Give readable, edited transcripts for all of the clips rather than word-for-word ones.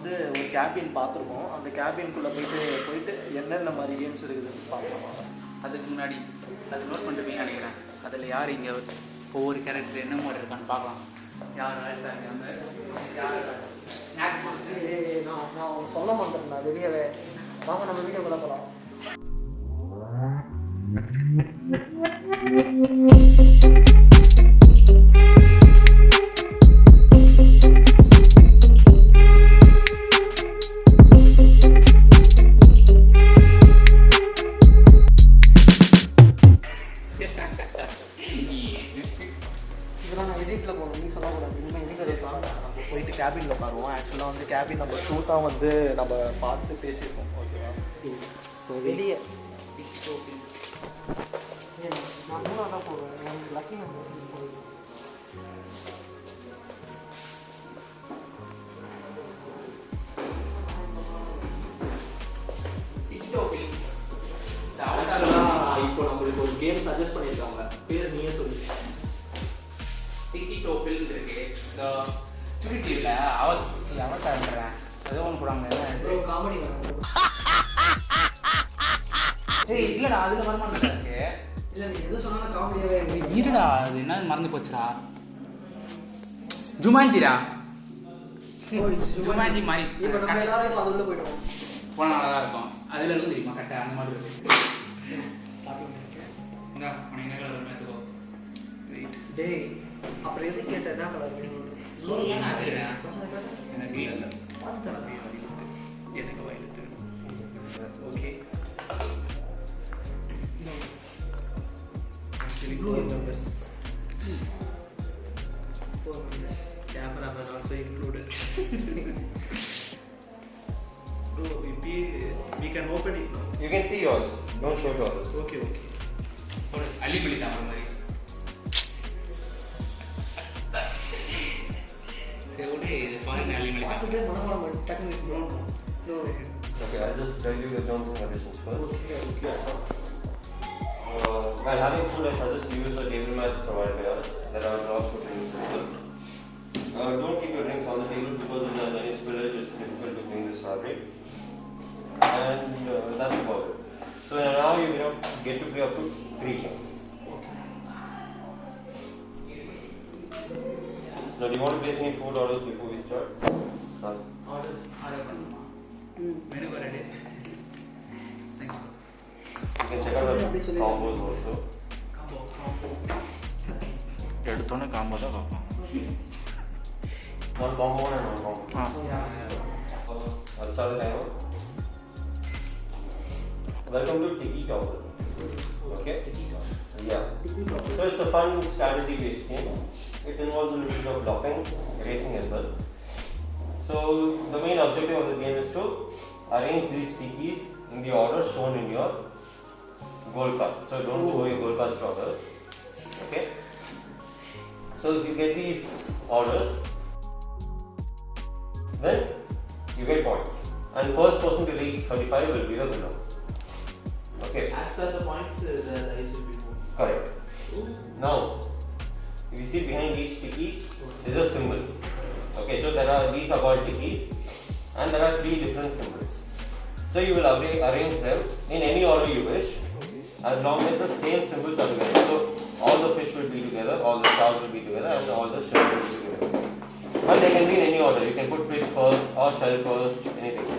வந்து ஒரு கேபின் பார்த்துருக்கோம். அந்த கேபின்குள்ளே போயிட்டு என்னென்ன மாதிரி கேம்ஸ் இருக்குதுன்னு பார்க்கலாம். அதுக்கு முன்னாடி அது நோட் பண்ணிட்டு நினைக்கிறேன். அதில் யார் இங்கே ஒவ்வொரு கேரக்டர் என்ன மாதிரி இருக்கான்னு பார்க்கலாம். யார் வந்து யார் ஸ்நாக் மாஸ்டர். நான் சொல்ல மாட்டேன் வெளியவே. வாங்க நம்ம வீடியோ கூட போகலாம். இதெல்லாம் நான் எடிட்டில் போகணும், நீ சொல்லக்கூடாது. இனிமேல் எடிட் இருக்கலாம். நம்ம போயிட்டு கேபினில் உட்காருவோம். ஆக்சுவலாக வந்து கேபின் நம்பர் 2 தான் வந்து நம்ம பார்த்து பேசியிருக்கோம். ஓகேவா? ஸோ வெளியே நான் 3 தான் போடுவேன். எனக்கு லக்கி நம்பர் இப்போ நம்மளுக்கு ஒரு கேம் சஜஸ்ட் பண்ணியிருக்காங்க. பேர் நீயே சொல்லி. டிக்கி டோப்பில் இருக்கு. இந்த சுடி டிவியில் அவதாரன்றேன் ஏதோ ஒன்று போடுறாங்க. காமெடி சரி இல்லைடா அதில் வருமானம் இருக்கு. இல்லை நீ எது சொன்னாலும் காமெடியாகவே இருடா அது என்ன மறந்து போச்சுடா. ஜுமான்ஜிடா ஜுமான்ஜி மாதிரி இப்போ நம்ம எல்லாரும் இப்போ அது உள்ள போயிட்டோம். போனால் நல்லா தான் இருக்கும். அதில் இருக்கும் தெரியுமா கரெக்டாக அந்த மாதிரி இருக்கு. இந்தா உனக்கு என்ன கலர் எடுத்துக்கோ. டேய் அப்புறம் எது கேட்ட என்ன கலர் எனக்கு எனக்கு violet. Okay cameraman also included. Bro, we can open it now. You can see yours. Don't show it to others. Okay. ஒரு அள்ளிப்பள்ளி தான் மாதிரி சரி விடு. இது பாருங்க அள்ளிப்பள்ளி தான். அப்படியே மனமாலம் techniques no. Okay, I'll just tell you the terms and conditions first. Okay. While having food, I suggest you use the table mats provided by us. There are drops for drinks available. Don't keep your drinks on the table because if there's any spillage, it's difficult to clean this fabric. And that's about it. So now you get to play up to 3 games. Now, do you want to place any food orders before we start? Order பண்ணுமா? Menu ready. Thanks. You can check out the combos also. Combo எடுத்தோன்னே combo தான் பார்ப்போம். One combo and one combo. I'll start the timer. Welcome to Tiki Topple. Okay? Yeah. So it's a fun strategy-based game. It involves a little bit of blocking, racing as well. So the main objective of the game is to arrange these tikis in the order shown in your goal card. So don't show your goal cards to others. Okay? So if you get these orders, then you get points. And first person to reach 35 will be the winner. Okay? As per the points, the dice will be moved. Correct. Now, if you see behind each tiki, there is a symbol. Okay, so these are called tikis, and there are 3 different symbols. So you will arrange them in any order you wish, as long as the same symbols are together. So all the fish will be together, all the stars will be together, and all the shells will be together. But they can be in any order. You can put fish first or shell first, anything.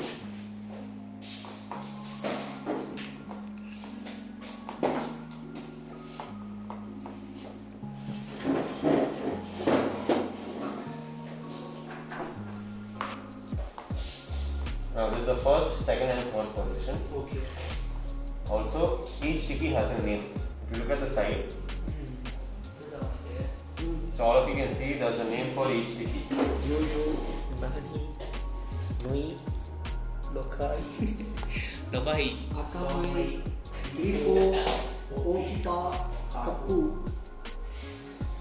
Now this is the first, second and third position. Okay. Also, each tiki has a name. If you look at the side, so all of you can see there's a name for each tiki. Yo-yo, Mahani, Nui, Lokai, Dubai. Akamai, Iko, Okipa, Kapu.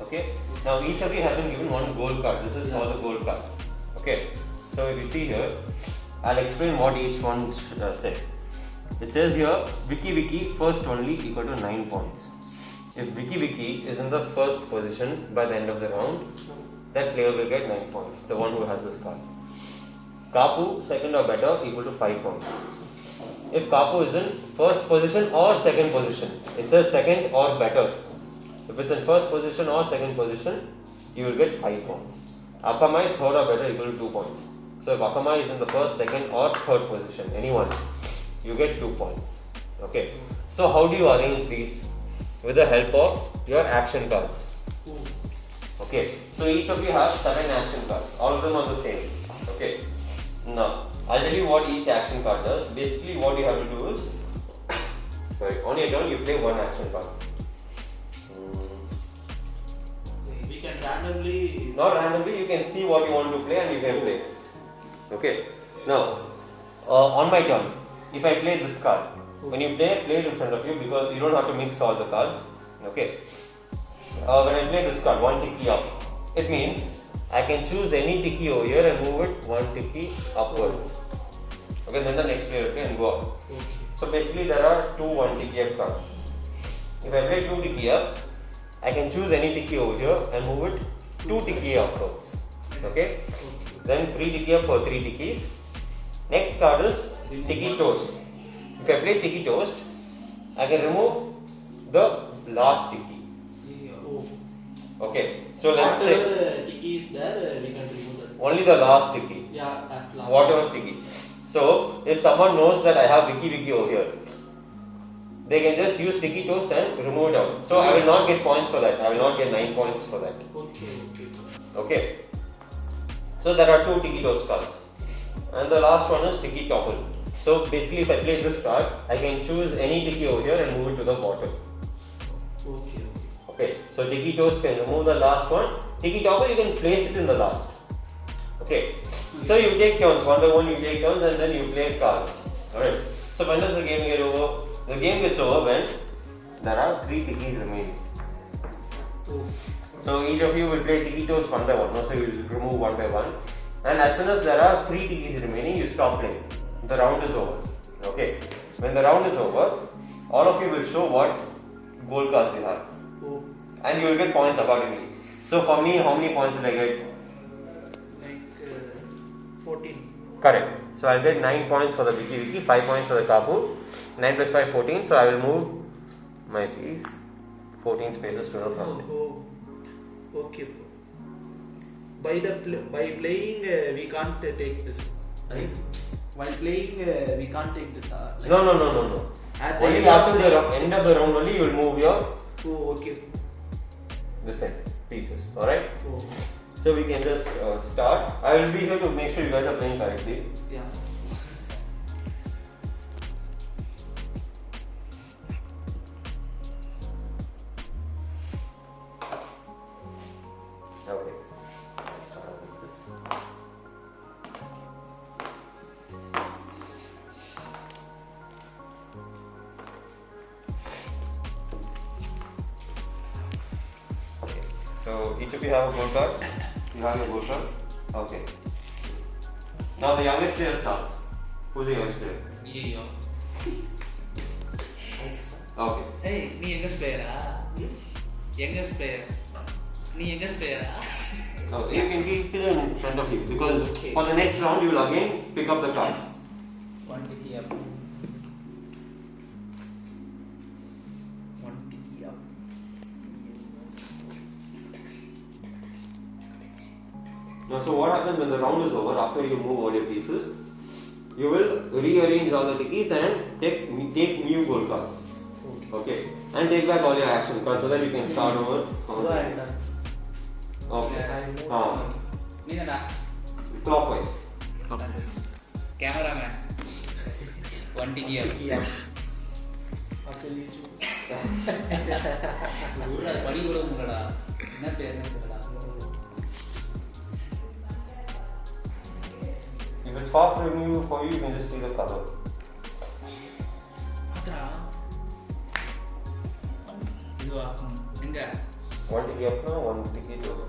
Okay. Now each of you has been given one goal card. This is for the goal card. Okay. So if you see here, I'll explain what each one says. It says here, Wiki Wiki first only equal to 9 points. If Wiki Wiki is in the first position by the end of the round, that player will get 9 points, the one who has this card. Kapu second or better equal to 5 points. If Kapu is in first position or second position, it says second or better. If it's in first position or second position, you will get 5 points. Akamai third or better equal to 2 points. So if Akamai is in the first, second or third position, anyone, you get 2 points. Okay. So how do you arrange these? With the help of your action cards. Okay. So each of you have 7 action cards. All of them are the same. Okay. Now, I'll tell you what each action card does. Basically, what you have to do is, on your turn, you play 1 action card. We can randomly. Not randomly, you can see what you want to play and you can play. Okay. Now, on my turn, if I play this card, when you play it in front of you because you don't have to mix all the cards. Okay. When I play this card, 1 tiki up, it means I can choose any tiki over here and move it 1 tiki upwards. Okay, then the next player will play and go up. Okay. So basically there are 2 1 tiki up cards. If I play 2 tiki up, I can choose any tiki over here and move it 2 tiki upwards. Okay? Then 3 tiki up for 3 tikis. Next card is tiki toast. If I play tiki toast, I can remove the last tiki. Okay, so let's say whatever tiki is there, we can remove that. only the last tiki. Yeah, that last. Whatever tiki. So if someone knows that I have Wiki over here, they can just use tiki toast and remove it out. So I will not get points for that. I will not get 9 points for that. Okay. Okay. So there are 2 tiki toast cards. And the last one is tiki topple. So basically if I play this card, I can choose any tiki over here and move it to the bottom. Okay, so tiki toast can remove the last one. Tiki topple you can place it in the last. Okay, so you take turns, one by one you take turns and then you play cards. Alright, so when does the game get over? The game gets over when there are 3 tikis remaining. So each of you will play tiki toast one by one, so you will remove one by one. And as soon as there are 3 tikis remaining, you stop playing. The round is over. Okay, when the round is over, all of you will show what gold cards you have. And you will get points accordingly. So for me, how many points will I get? Like 14. Correct. So I'll get 9 points for the Wiki, 5 points for the Kapu. 9 plus 5, 14. So I will move my piece 14 spaces to the front. Okay. By playing, we can't take this, right? While playing, we can't take this. Like No. At the Only end after of the end of the round only you will move your okay. this end pieces. Alright? Oh. So we can just start. I will be here to make sure you guys are playing correctly. Yeah. Okay. Let's start out with this. Okay. So each of you have a gold card. You have your gold card. Okay. Now the youngest player starts. Who's the youngest player? ஐயோ Okay. ஏய் நீ youngest பிளேயரா youngest player நீ youngest பிளேயரா So you can keep it in front of you because for the next round you will again pick up the cards. 1 tiki up 1 tiki up Now, so what happens when the round is over? After you move all your pieces, you will rearrange all the tikis and take new gold cards. Okay. And take back all your action cards so that you can start over. Okay. நீங்கடா Clockwise. Cameraman 1 tiki up After you choose. படி கூட உங்களடா என்ன தெரியலடா If it's far from you, for you, you can just see the color. அத்ரா இதுவா எங்க 1 tiki up now, 1 tiki down.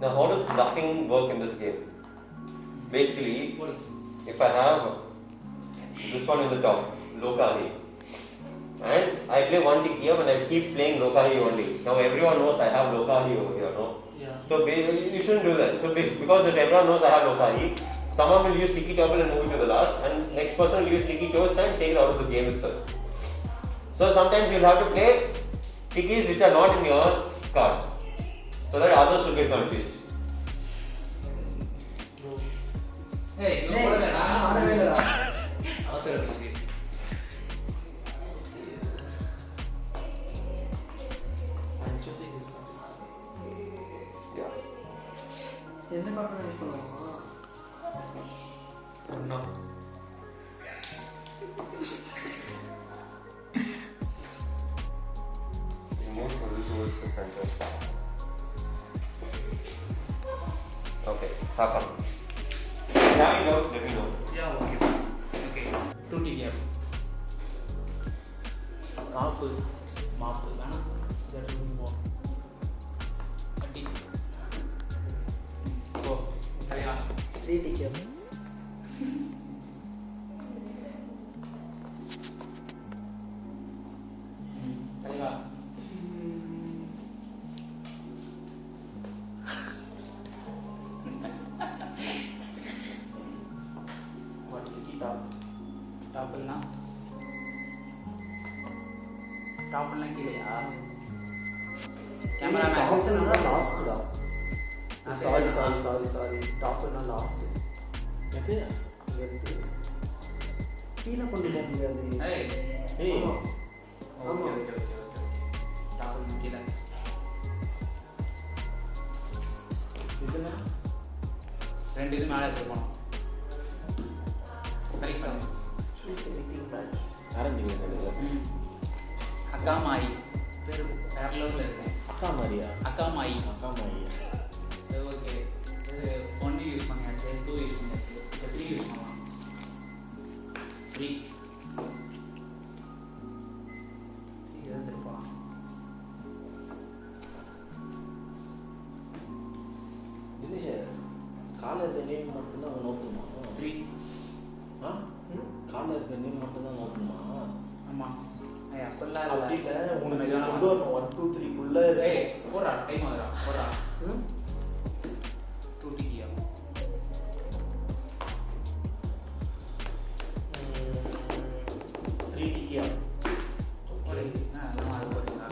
Now, how does bluffing work in this game? Basically, if I have this one in the top, locally. And I play one tick here and I keep playing locally only. Now everyone knows I have locally over here, no? Yeah. So you shouldn't do that. So because if everyone knows I have locally, someone will use Tiki Topple and move it to the last, and next person will use Tiki Toast and take it out of the game itself. So sometimes you'll have to play Tikis which are not in your card, so that others will get confused. ஏய் இவன் போடலடா ஆடவே இல்லடா அவசரப்பட்டு I'm choosing this one. Yeah. எந்த card use பண்ணுவாங்க No. Move towards the center. Okay, happen. Have it out, let me know. Yeah, okay. Okay 2 cap மாப்பு மாப்பு வேணாம் that will மோ அடி ஓ சரியா 3 டிக்கெட் சரியா What Tiki Top? டாப்லாம் கீழயா கேமராமேன் Top தான் last தான். Sorry. Top தான் last. எது இது கீழே கொண்டு போக முடியாது ஏய் ஏய் ஓகே டாப்லாம் கீழ இதுனா ரெண்டு இது மேல எடுத்து போணும் சரி பண்ணு choose anything match. ஆரம்பிக்கிறேன். அக்கா மாயி பேர் வேற லெவலில் இருக்கு அக்கா மாதிரியா? அக்கா மாயி அக்கா மாதிரியா? இது ஓகே இது 1 யூஸ் பண்ணியாச்சு 2 யூஸ் பண்ணியாச்சு இப்போ 3 யூஸ் பண்ணலாம் 3 எடுத்துட்டு போகலாம் தினேஷ் காலில் இருக்க நேம் மட்டும்தான் அவன் நோக்கணுமா? 3 ஆ? காலில் இருக்க நேம் மட்டும்தான் நோக்கணுமா? ஆமாம் ஏய் அப்பெல்லாம் அப்படி இல்லை இல்ல உனக்கு கொண்டு வரணும் 1 2 3 குள்ள ஏய் போடா டைம் ஆகுதா போடா 2 டிக்கியா 3 டிக்கியா. ஓகே நம்ம அது போறீங்களா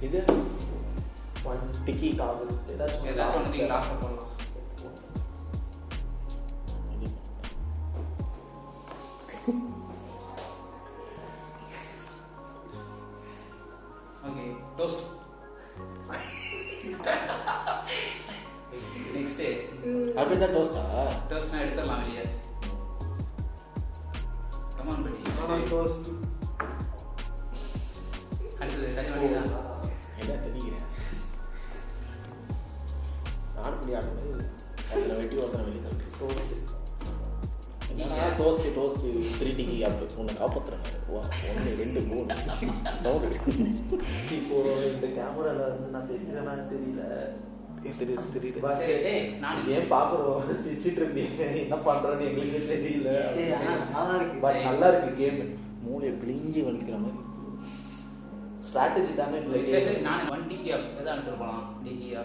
இது 1 டிக்கி காது ஏதாச்சும் ஏதாச்சும் ஒன்று லாஸ்ட்டாக போடலாம் ஓகே டோஸ்ட் நெக்ஸ்ட் டே அப்படிதான் டோஸ்டா? டோஸ்ட்னா எடுத்துடலாம் வெளியே கமான் படி டோஸ்ட் அடுத்தது தனி வழி தான் என்ன தெரிவிக்கிறேன்? ஆடுபடி ஆடும்போது ஒருத்தனை வெட்டி ஒருத்தனை வெளியே தள்ளு. டோஸ்ட் என்னடா டோஸ்ட் 3 டிக்கி அப்போ உன்னை காப்பாற்றுறாங்க. வா 1 2 3 டவுன் இப்போ இந்த கேமரால வந்து நான் தெரியுறேனான்னு தெரியல. தெரியுது. But சரி டேய் நான் ஏன் பாக்குறோம் சிரிச்சிட்டு இருக்கீங்க என்ன பண்றோன்னு எங்களுக்கு தெரியல. ஏய் நல்லா இருக்கு பட் நல்லா இருக்கு கேம். மூளையை பிழிஞ்சி வலிக்கிற மாதிரி. ஸ்ட்ராட்டஜி தானே இந்த சரி game. நான் 1 டிக்கி அப் எதை எடுத்துட்டு போகலாம் டிக்கியா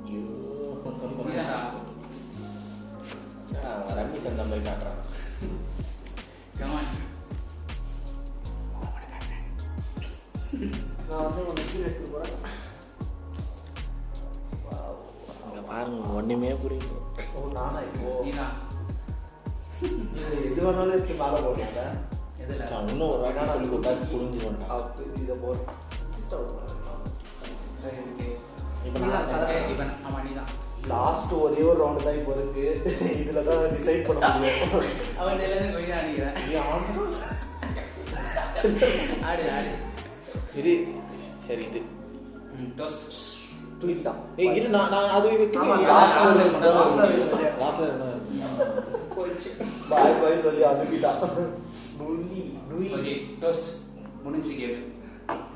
ஐயோ இதாடா ரம்மி சந்த மாதிரி காட்டுறான். கமான் நான் வந்து உனக்கு கீழே எடுத்து போகிறேன் இங்கே பாருங்க ஒன்றுமே புரியல. ஓ நானா இப்போ நீதான் நீங்க எது வேணாலும் எடுத்து மேல போடுங்க. எதுல நான் இன்னும் ஒரு வாட்டி சொல்லி கொடுத்தா புரிஞ்சுருவேன். அப்ப இத போடு. சரி ஓகே இப்போ நான் இப்போ ஆமா நீதான் லாஸ்ட் ஒரே ஒரு ரவுண்ட் தான் இப்போ இருக்கு. இதுல தான் டிசைட் பண்ண முடியும். அவன் எல்லாரும் கொஞ்சம் நினைக்கிறேன் நீ ஆனா ஆடு இது சரி இது டோஸ்ட் ட்வீட் தான். ஏய் இரு நான் அது ஆமா, வைக்கிறேன். லாஸ்ட்ல போயிடுச்சு பாய் சொல்லி அதுக்கிட்டான். நுள்ளி நுய். ஓகே டோஸ்ட் முடிஞ்சு கேம்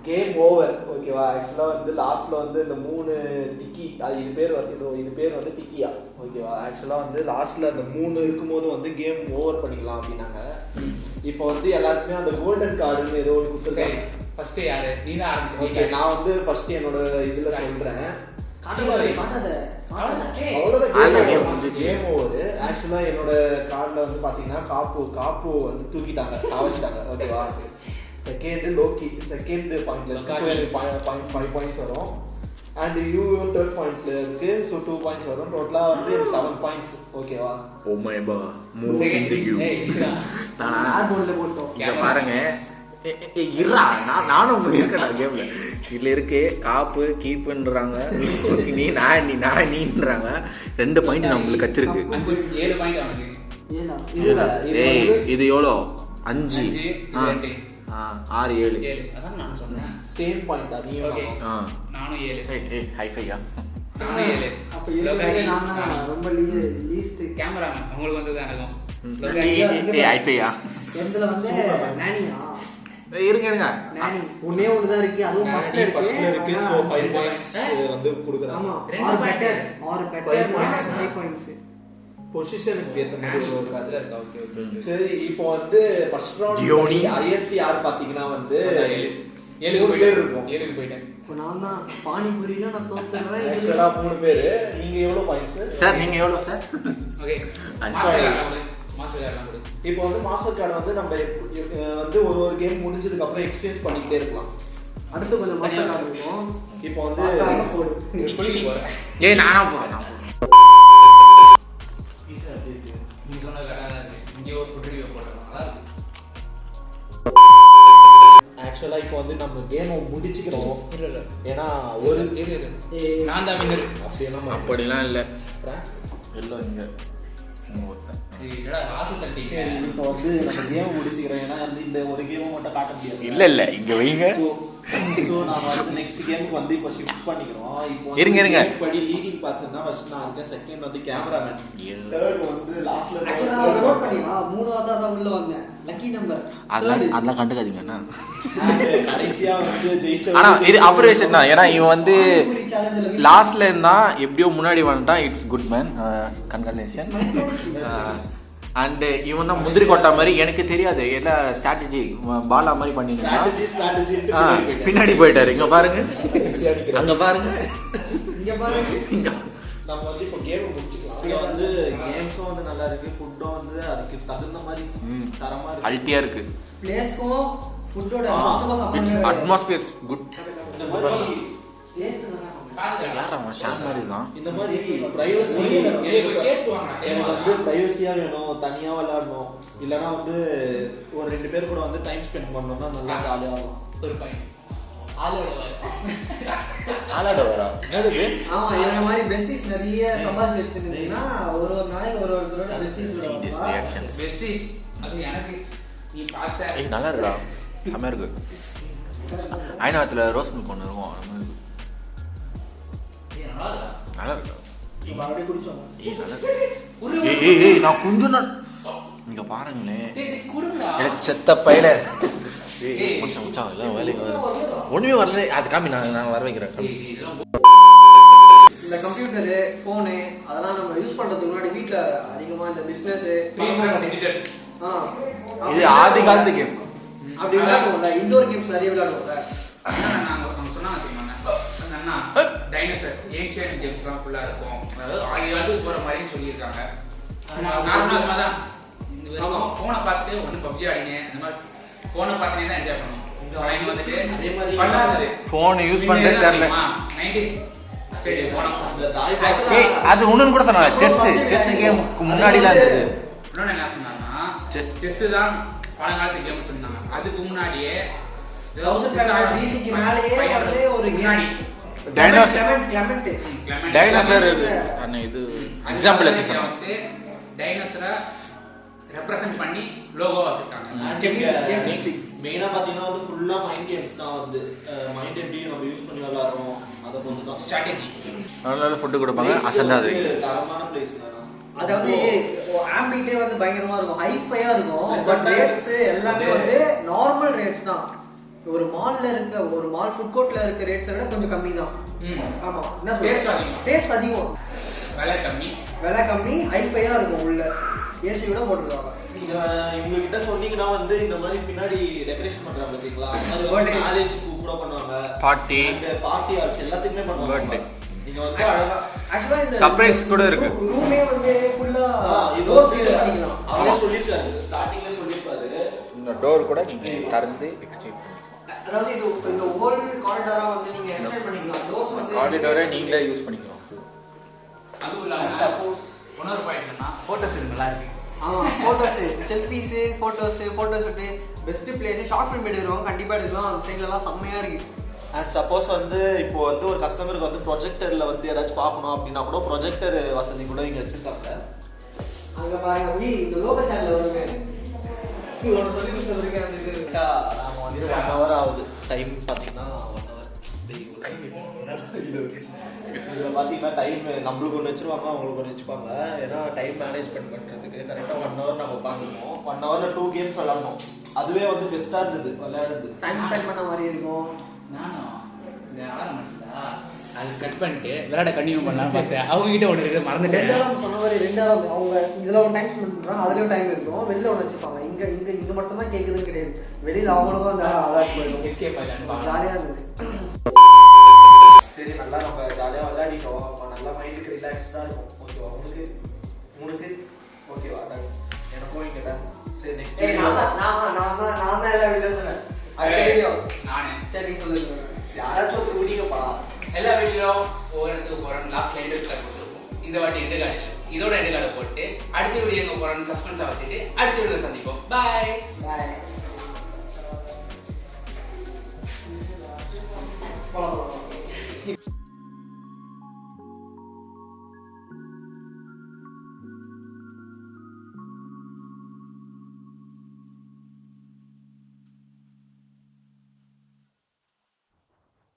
கேம் ஓவர் ஓகேவா. ஆக்சுவலாக வந்து லாஸ்ட்ல வந்து இந்த 3 டிக்கி அது இது பேர் வந்து டிக்கியா ஓகேவா. ஆக்சுவலாக வந்து லாஸ்ட்ல அந்த 3 இருக்கும்போது வந்து கேம் ஓவர் பண்ணிக்கலாம் அப்படின்னாங்க. இப்போ வந்து எல்லாருக்குமே அந்த கோல்டன் கார்டுன்னு ஏதோ ஒரு கொடுத்துருக்காங்க. ஃபர்ஸ்ட் யாரு நீ தான் ஆரம்பிச்சு. ஓகே நான் வந்து ஃபர்ஸ்ட் என்னோட இதுல சொல்றேன். Game over. ஆக்சுவலா என்னோட கார்டுல வந்து பாத்தீங்கன்னா காப்பு வந்து தூக்கிட்டாங்க, சாவச்சிட்டாங்க ஓகேவா. செகண்ட் லோக்கி செகண்ட் பாயிண்ட்ல இருக்கு, ஸோ எனக்கு 5 பாயிண்ட்ஸ் வரும். அண்ட் யூ தேர்ட் பாயிண்ட்ல இருக்கு, ஸோ 2 பாயிண்ட்ஸ் வரும். டோட்டலா வந்து 7 பாயிண்ட்ஸ் ஓகேவா. ஓ மை பா மூவ் இன்டு யூ. யார் போர்ட்ல போட்டோம் இங்க பாருங்க. இருடா நானும் உங்களுக்கு இருக்கடா கேம்ல. இதுல இருக்கு காப்பு கீப்புன்றாங்க, நீன்றாங்க. 2 பாயிண்ட் நான் உங்களுக்கு கத்திருக்கு. 7 பாயிண்ட் அவனுக்கு. இது எவ்வளோ? 5 6 7. அதான் நான் சொன்னேன் சேம் பாயிண்டா நீ? ஓகே நானும் 7. ஹைஃபையா நானும் 7. அப்ப இருக்கிறது நான் தான் ரொம்ப லீஸ்ட் கேமரா உங்களுக்கு வந்து தான் இருக்கும். ஹைஃபையா எந்தல வந்து நானியா இருங்க நானி ஒண்ணே ஒன்னு தான் இருக்கு, அதுவும் ஃபர்ஸ்ட்ல இருக்கு. சோ 5 பாயிண்ட்ஸ் வந்து கொடுக்குறாங்க. ஆமா 6 பெட்டர் 5 பாயிண்ட்ஸ் பொசிஷனுக்கு ஏத்த மாதிரி ஒரு அதுல இருக்கா. ஓகே ஓகே சரி. இப்போ வந்து ஃபர்ஸ்ட் ரவுண்ட் ஐஎஸ்டி யார் பாத்தீங்கன்னா வந்து 7 பேர் இருக்கும். 7க்கு போயிட்டேன். இப்போ நான் தான் பானிபூரியில நான் தோத்துறேன். ஆக்சுவலா 3 பேர். நீங்க எவ்வளவு பாயிண்ட்ஸ் சார்? நீங்க எவ்வளவு சார்? ஓகே மாஸ்டர் கார்டு கொடு. இப்போ வந்து மாஸ்டர் கார்டு வந்து நம்ம வந்து ஒரு கேம் முடிஞ்சதுக்கு அப்புறம் எக்ஸ்சேஞ்ச் பண்ணிக்கிட்டே இருக்கலாம். அடுத்து கொஞ்சம் மாஸ்டர் கார்டு இருக்கும். இப்போ வந்து குளிக்க போறேன். ஏய் நானா போறேன். நீ சொன்ன கடை இங்கே ஒரு ஃபுட் ரிவ்யூ போட்டோம். நல்லா இருக்கு. ஆக்சுவலா இப்போ வந்து நம்ம கேமை முடிச்சுக்கிறோம். இல்ல ஏன்னா ஒரு நான் தான் வின்னர். அப்படிலாம் இல்ல. எல்லோ இங்க என்னடா ராசு தட்டி. சரி இப்போ வந்து நம்ம கேமை முடிச்சுக்கிறோம். ஏன்னா வந்து இந்த ஒரு கேமை மட்டும் காட்ட முடியாது. இல்ல இங்க வைங்க. சோ நாம வந்து நெக்ஸ்ட் கேமுக்கு வந்து இப்போ ஷிஃப்ட் பண்ணிக்கிறோம். இப்போ இருங்க படி லீடிங் பார்த்தா ஃபர்ஸ்ட் நான் இருக்கேன், செகண்ட் வந்து கேமராமேன், தேர்ட் வந்து லாஸ்ட்ல ஆக்சுவலா நோட் பண்ணியா மூணாவதா தான் உள்ள வந்தேன். லக்கி நம்பர் அதெல்லாம் கண்டுக்காதீங்க அண்ணா. கடைசியா வந்து ஜெயிச்ச. ஆனா இது ஆபரேஷன் தான். ஏன்னா இவன் வந்து லாஸ்ட்ல இருந்தா எப்படியோ முன்னாடி வந்துட்டான். It's good man, congratulation. And இவன் தான் முந்திரி கொட்டா மாதிரி. எனக்கு தெரியாது எல்லாம் ஸ்ட்ராட்டஜி பாலா மாதிரி பண்ணிருந்தான். பின்னாடி போயிட்டாரு. இங்க பாருங்க, அங்க பாருங்க, இங்க பாருங்க. நம்ம வந்து இப்போ கேம் முடிச்சுக்கலாம். இங்க வந்து கேம்ஸும் வந்து நல்லா இருக்கு, ஃபுட்டும் வந்து அதுக்கு தகுந்த மாதிரி தரமா இருக்கு, அல்ட்டியா இருக்கு. பிளேஸ்க்கும் ஃபுட்டோட அட்மாஸ்பியர் குட். இந்த மாதிரி டேஸ்ட் நல்லா யாரா ஷாம் மாதிரி இருக்கான். இந்த மாதிரி பிரைவசி எனக்கு வந்து பிரைவசியா வேணும், தனியா விளையாடணும். இல்லைன்னா வந்து ஒரு 2 பேர் கூட வந்து டைம் ஸ்பெண்ட் பண்ணோம்னா நல்லா ஜாலியா இருக்கும். ஒரு பாயிண்ட் ஆளாட வரா என்னது? ஆமா இந்த மாதிரி பெஸ்டிஸ் நிறைய சம்பாதிச்சு வச்சிருந்தீங்கன்னா ஒரு நாளைக்கு ஒருத்தரோட பெஸ்டிஸ் ரியாக்ஷன்ஸ் பெஸ்டிஸ் அது எனக்கு நீ பார்த்த. ஏய் நல்லா இருக்கா, செமையா இருக்கு. ஐநாத்துல ரோஸ் மில்க் ஒன்று இருக்கும். நல்லா இருக்கா? அப்படியே குடிச்சோம். ஏய் நான் கொஞ்சம் இங்க பாருங்களேன். எனக்கு செத்த பையல ஒண்ணுமே வரல. அது காமி, நான் வர வைக்கிறேன். இந்த கம்ப்யூட்டரு போனு அதெல்லாம் நம்ம யூஸ் பண்றதுக்கு முன்னாடி வீட்டுல அதிகமா இந்த பிசினஸ் டிஜிட்டல் இது ஆதி காலத்து கேம். அப்படி விளையாடுவோம்ல, இண்டோர் கேம்ஸ் நிறைய விளையாடுவோம்ல. நாங்க சொன்னாங்க அண்ணா டைனோசர் ஏன்ஷியன்ட் கேம்ஸ்லாம் ஃபுல்லா இருக்கும். அதாவது 1000 ஆண்டுக்கு போற மாதிரின்னு சொல்லியிருக்காங்க. நார்மலா தான் போனை பார்த்துட்டு ஒன்று பப்ஜி ஆடினேன். இந்த மாதிரி போனை பார்த்துனே தான் என்ஜாய் பண்ணுவோம். இங்க வந்துட்டு அதே மாதிரி பண்ணாது போன் யூஸ் பண்றது தெரியல. 90s ஸ்டேஜ் போனோம். ஏய் அது ஒண்ணுன்னு கூட சொன்னாங்க. செஸ் கேமுக்கு முன்னாடிலாம் இருந்தது. இன்னொன்னு என்ன சொன்னாங்கன்னா செஸ் தான் பழங்காலத்து கேம் சொன்னாங்க. அதுக்கு முன்னாடியே 1500 BC-க்கு மேலயே வந்து ஒரு முன்னாடி டைனோசர் அண்ணா இது எக்ஸாம்பிள் வச்சு சொன்னாங்க. வந்து டைனோசரை ரெப்ரசன்ட் பண்ணி லோகோ வச்சிருக்காங்க. மெயினா பாத்தீங்கன்னா வந்து ஃபுல்லா மைண்ட் கேம்ஸ் தான். வந்து மைண்ட் எப்படி நம்ம யூஸ் பண்ணி விளையாடுறோம் அதை பொறுத்து தான் ஸ்ட்ராட்டஜி. நல்ல ஃபுட் கொடுப்பாங்க. அசந்தாது தரமான பிளேஸ் தான். அதாவது ஆம்பிட்டே வந்து பயங்கரமா இருக்கும், ஹைஃபையா இருக்கும். பட் ரேட்ஸ் எல்லாமே வந்து நார்மல் ரேட்ஸ் தான். ஒரு மால்ல இருக்க ஒரு மால் ஃபுட் கோர்ட்ல இருக்க ரேட்ஸை விட கொஞ்சம் கம்மி தான். ஆமா, என்ன டேஸ்ட் அதிகம். டேஸ்ட் அதிகம், விலை கம்மி, ஹைஃபையா இருக்கும். உள்ள ஏசி விட போட்டுருக்காங்க. நீங்க இவங்க கிட்ட சொன்னீங்கன்னா வந்து இந்த மாதிரி பின்னாடி டெக்கரேஷன் பண்றாங்க பாத்தீங்களா, அந்த Birthday. மாதிரி மேரேஜ்க்கு கூட பண்ணுவாங்க, பார்ட்டி இந்த பார்ட்டி ஆல்ஸ் எல்லாத்துக்குமே பண்ணுவாங்க. Birthday. நீங்க வந்து அழகா ஆக்சுவலா இந்த Surprise கூட இருக்கு. ரூமே வந்து ஃபுல்லா இது டோர்ஸ் வந்து யூஸ் பண்ணிக்கலாம். அவரே சொல்லிருக்காரு, ஸ்டார்டிங்ல சொல்லிருப்பாரு இந்த டோர் கூட நீங்க திறந்து எக்ஸ்டெண்ட் அதாவது இது இந்த ஹோல் காரிடாரா வந்து நீங்க எக்ஸ்டெண்ட் பண்ணிக்கலாம். டோர்ஸ் வந்து காரிடாரை நீங்களே யூஸ் பண்ணிக்கலாம். அதுவும் இல்லாம சப்போஸ் இன்னொரு பாயிண்ட் என்னன்னா போட்டோஸ் நல்லா இருக்கு. ஆமா, photos, selfies, photo shoot, best place, short film எடுக்கிறோம் கண்டிப்பா எடுக்கலாம். அந்த சைடுல எல்லாம் செம்மையா இருக்கு. அண்ட் சப்போஸ் வந்து இப்போ வந்து ஒரு கஸ்டமருக்கு வந்து ப்ரொஜெக்டர்ல வந்து ஏதாச்சும் பார்க்கணும் அப்படின்னா கூட ப்ரொஜெக்டர் வசதி கூட இங்க வச்சிருக்காங்க. அங்க பாருங்க, இந்த லோக்கல் சேனல்ல வருங்க. இவங்க சொல்லி கொடுத்துருக்கேன். அது இது நாம வந்து 1 hour ஆகுது. டைம் பாத்தீங்கன்னா 1 hour. இதுல பாத்தீங்கன்னா டைம் நம்மளுக்கு ஒன்று வச்சிருவாங்க, அவங்களுக்கு ஒன்று வச்சுப்பாங்க. ஏன்னா டைம் மேனேஜ்மெண்ட் பண்றதுக்கு கரெக்டா 1 hour நம்ம உட்காந்துருக்கோம். 1 hourல 2 games விளையாடணும். அதுவே வந்து பெஸ்டா இருந்தது விளையாடுறது. டைம் ஸ்பெண்ட் பண்ண மாதிரி இருக்கும். நானும் இந்த அலாரம் அடிச்சதா அது கட் பண்ணிட்டு விளையாட கண்டினியூ பண்ணலாம் பார்த்தேன். அவங்க கிட்ட ஒன்று இருக்கு, மறந்துட்டேன். 2 இடம் சொன்ன மாதிரி 2 இடம் அவங்க இதுல ஒரு டைம் ஸ்பெண்ட் பண்றாங்க, அதுலயும் டைம் இருக்கும். வெளில ஒன்று வச்சுப்பாங்க. இங்க மட்டும் தான் கேக்குதுன்னு கிடையாது. வெளியில அவங்களுக்கும் அந்த அலர்ட் போயிடும். எஸ்கேப் ஆயிடலாம். ஜாலியா இருந்தது. சரி, நல்லா நம்ம ஜாலியா விளையாடிட்டோம். நம்ம நல்லா மைண்டுக்கு ரிலாக்ஸ்டா இருக்கும். ஓகேவா உனக்கு? ஓகேவா? எனக்கும் இங்க சரி நெக்ஸ்ட் நான் தான் எல்லா வீடியோ சொன்னேன். அடுத்த வீடியோ நானு சரி சொல்லுங்க. யாராச்சும் ஒரு வீடியோப்பா. எல்லா வீடியோவும் ஒவ்வொரு இடத்துக்கு போறோம். லாஸ்ட்ல எண்டு கார்டு கொடுத்துருப்போம். இந்த வாட்டி எண்டு கார்டு இல்லை, இதோட எண்டு கார்டை போட்டு அடுத்த வீடியோ எங்க போறோம்னு சஸ்பென்ஸா வச்சுட்டு அடுத்த வீடியோ சந்திப்போம். பாய்.